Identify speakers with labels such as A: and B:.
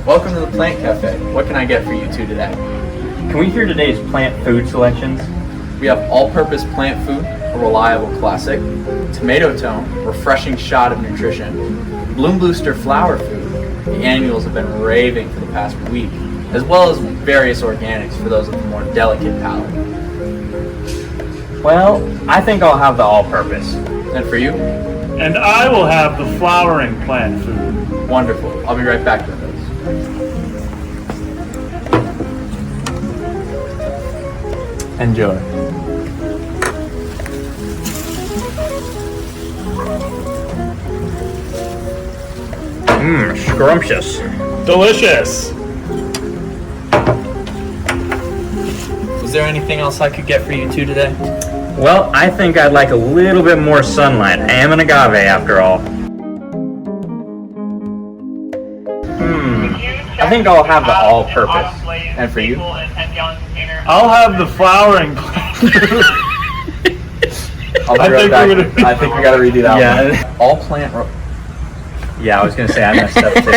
A: Welcome to the Plant Cafe. What can I get for you two today?
B: Can we hear today's plant food selections?
A: We have all-purpose plant food, a reliable classic, tomato tone, refreshing shot of nutrition, bloom booster flower food, the annuals have been raving for the past week, as well as various organics for those with a more delicate palate.
B: Well, I think I'll have the all-purpose.
A: And for you?
C: And I will have the flowering plant food.
A: Wonderful. I'll be right back with those.
B: Enjoy. Scrumptious.
C: Delicious.
A: Was there anything else I could get for you two today?
B: Well, I think I'd like a little bit more sunlight. I am an agave after all. I think I'll have the all-purpose.
A: And for you?
C: I'll have the flowering plant food.
A: I'll be right back. I think we gotta redo that one.
B: Yeah.
A: All plant
B: Yeah, I was gonna say I messed up too.